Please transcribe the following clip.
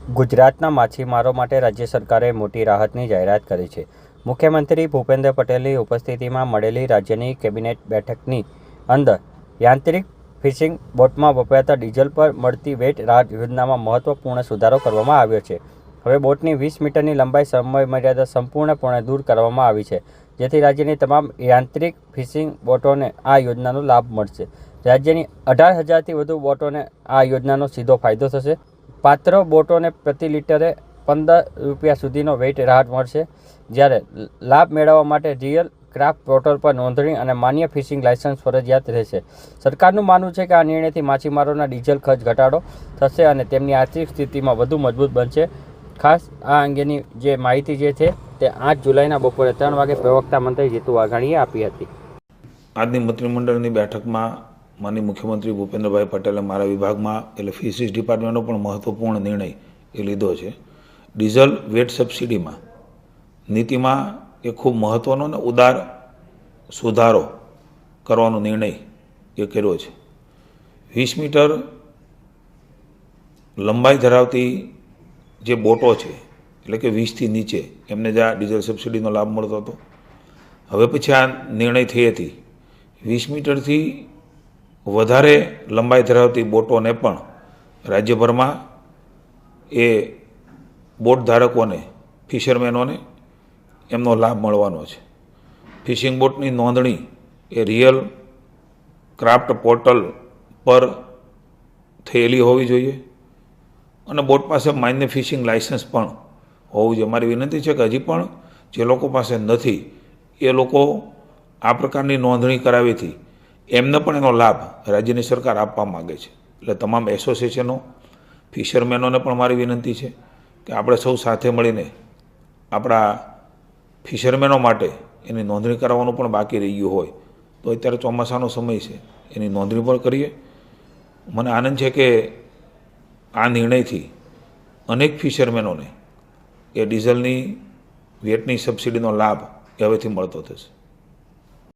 ગુજરાતના માછીમારો માટે રાજ્ય સરકારે મોટી રાહતની જાહેરાત કરી છે. મુખ્યમંત્રી ભૂપેન્દ્ર પટેલની ઉપસ્થિતિમાં મળેલી રાજ્યની કેબિનેટ બેઠકની અંદર યાંત્રિક ફિશિંગ બોટમાં વપરાતા ડીઝલ પર મળતી વેટ રાહત યોજનામાં મહત્વપૂર્ણ સુધારો કરવામાં આવ્યો છે. હવે બોટની 20 મીટરની લંબાઈ સમયમર્યાદા સંપૂર્ણપણે દૂર કરવામાં આવી છે, જેથી રાજ્યની તમામ યાંત્રિક ફિશિંગ બોટોને આ યોજનાનો લાભ મળશે. રાજ્યની 18,000થી વધુ બોટોને આ યોજનાનો સીધો ફાયદો થશે. પાત્ર બોટોને પ્રતિ લિટરે 15 રૂપિયા સુધીનો વેટ રાહત મળશે. જ્યારે લાભ મેળવવા માટે રિયલ ક્રાફ્ટ પોર્ટલ પર નોંધણી અને માન્ય ફિશિંગ લાયસન્સ ફરજિયાત રહેશે. સરકારનું માનવું છે કે આ નિર્ણયથી માછીમારોના ડીઝલ ખર્ચ ઘટાડો થશે અને તેમની આર્થિક સ્થિતિમાં વધુ મજબૂત બનશે. ખાસ આ અંગેની જે માહિતી જે છે તે 8 જુલાઈના બપોરે 3 વાગે પ્રવક્તા મંત્રી જીતુ વાઘાણીએ આપી હતી. આજની મંત્રીમંડળની બેઠકમાં માનનીય મુખ્યમંત્રી ભૂપેન્દ્રભાઈ પટેલે મારા વિભાગમાં એટલે ફિશરીઝ ડિપાર્ટમેન્ટનો પણ મહત્વપૂર્ણ નિર્ણય એ લીધો છે. ડીઝલ વેટ સબસિડીમાં નીતિમાં એ ખૂબ મહત્ત્વનો અને ઉદાર સુધારો કરવાનો નિર્ણય એ કર્યો છે. 20 મીટર લંબાઈ ધરાવતી જે બોટો છે એટલે કે 20થી નીચે એમને જ આ ડીઝલ સબસિડીનો લાભ મળતો હતો. હવે પછી આ નિર્ણય થઈ હતી 20 મીટરથી વધારે લંબાઈ ધરાવતી બોટોને પણ રાજ્યભરમાં એ બોટ ધારકોને ફિશરમેનોને એમનો લાભ મળવાનો છે. ફિશિંગ બોટની નોંધણી એ રિયલ ક્રાફ્ટ પોર્ટલ પર થયેલી હોવી જોઈએ અને બોટ પાસે માન્ય ફિશિંગ લાયસન્સ પણ હોવું જોઈએ. મારી વિનંતી છે કે હજી પણ જે લોકો પાસે નથી એ લોકો આ પ્રકારની નોંધણી કરાવીથી એમને પણ એનો લાભ રાજ્યની સરકાર આપવા માગે છે. એટલે તમામ એસોસિએશનો ફિશરમેનોને પણ મારી વિનંતી છે કે આપણે સૌ સાથે મળીને આપણા ફિશરમેનો માટે એની નોંધણી કરાવવાનું પણ બાકી રહી ગયું હોય તો અત્યારે ચોમાસાનો સમય છે, એની નોંધણી પણ કરીએ. મને આનંદ છે કે આ નિર્ણયથી અનેક ફિશરમેનોને એ ડીઝલની વેટની સબસિડીનો લાભ હવેથી મળતો થશે.